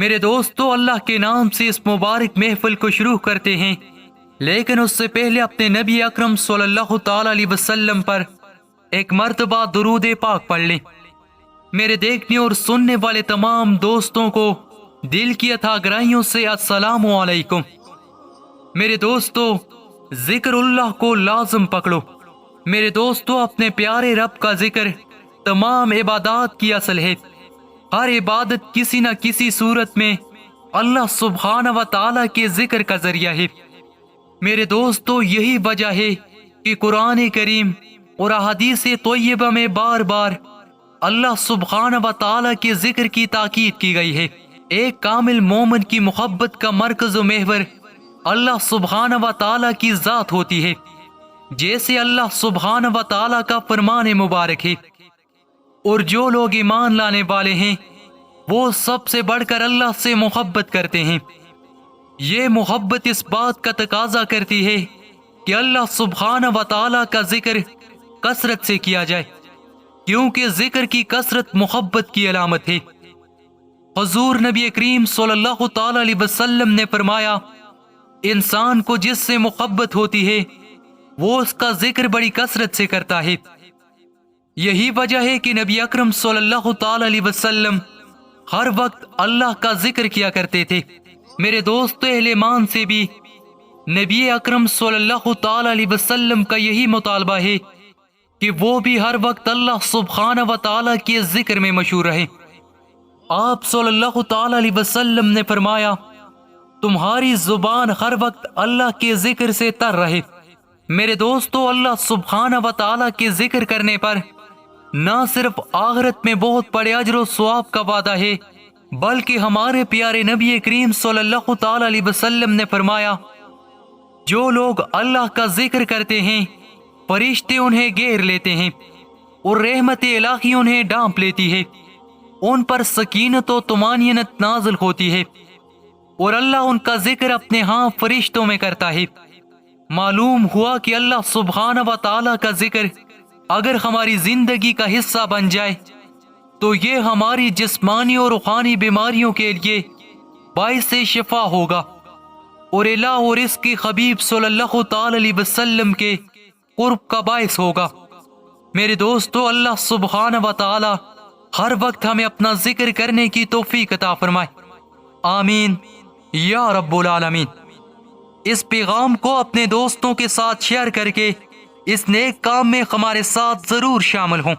میرے دوستو، اللہ کے نام سے اس مبارک محفل کو شروع کرتے ہیں، لیکن اس سے پہلے اپنے نبی اکرم صلی اللہ تعالی علیہ وسلم پر ایک مرتبہ درود پاک پڑھ لیں۔ میرے دیکھنے اور سننے والے تمام دوستوں کو دل کی عطا گرائیوں سے السلام علیکم۔ میرے دوستو، ذکر اللہ کو لازم پکڑو۔ میرے دوستو، اپنے پیارے رب کا ذکر تمام عبادات کی اصل ہے۔ ہر عبادت کسی نہ کسی صورت میں اللہ سبحانہ و تعالیٰ کے ذکر کا ذریعہ ہے۔ میرے دوستو، یہی وجہ ہے کہ قرآن کریم اور احادیث طیبہ میں بار بار اللہ سبحانہ و تعالیٰ کے ذکر کی تاکید کی گئی ہے۔ ایک کامل مومن کی محبت کا مرکز و محور اللہ سبحانہ و تعالیٰ کی ذات ہوتی ہے، جیسے اللہ سبحانہ و تعالیٰ کا فرمان مبارک ہے، اور جو لوگ ایمان لانے والے ہیں وہ سب سے بڑھ کر اللہ سے محبت کرتے ہیں۔ یہ محبت اس بات کا تقاضا کرتی ہے کہ اللہ سبحانہ و تعالیٰ کا ذکر کثرت سے کیا جائے، کیونکہ ذکر کی کثرت محبت کی علامت ہے۔ حضور نبی کریم صلی اللہ تعالی علیہ وسلم نے فرمایا، انسان کو جس سے محبت ہوتی ہے وہ اس کا ذکر بڑی کثرت سے کرتا ہے۔ یہی وجہ ہے کہ نبی اکرم صلی اللہ تعالی علیہ وسلم ہر وقت اللہ کا ذکر کیا کرتے تھے۔ میرے دوست، اہل ایمان سے بھی نبی اکرم صلی اللہ تعالی علیہ وسلم کا یہی مطالبہ ہے کہ وہ بھی ہر وقت اللہ سبحانہ و تعالیٰ کے ذکر میں مشہور رہیں۔ آپ صلی اللہ تعالی علیہ وسلم نے فرمایا، تمہاری زبان ہر وقت اللہ کے ذکر سے تر رہے۔ میرے دوستو، اللہ سبحانہ و تعالیٰ کے ذکر کرنے پر نہ صرف آخرت میں بہت بڑے اجر و ثواب کا وعدہ ہے، بلکہ ہمارے پیارے نبی کریم صلی اللہ تعالی علیہ وسلم نے فرمایا، جو لوگ اللہ کا ذکر کرتے ہیں فرشتے انہیں گھیر لیتے ہیں اور رحمت الہی انہیں ڈانپ لیتی ہے، ان پر سکینت و طمانینت نازل ہوتی ہے، اور اللہ ان کا ذکر اپنے ہاں فرشتوں میں کرتا ہے۔ معلوم ہوا کہ اللہ سبحانہ و تعالیٰ کا ذکر اگر ہماری زندگی کا حصہ بن جائے تو یہ ہماری جسمانی اور روحانی بیماریوں کے لیے باعث شفا ہوگا، اور الہ اور اس کے حبیب صلی اللہ تعالی علیہ وسلم کے قرب کا باعث ہوگا۔ میرے دوستو، اللہ سبحانہ و تعالی ہر وقت ہمیں اپنا ذکر کرنے کی توفیق عطا فرمائے، آمین یا رب العالمین۔ اس پیغام کو اپنے دوستوں کے ساتھ شیئر کر کے اس نیک کام میں ہمارے ساتھ ضرور شامل ہوں۔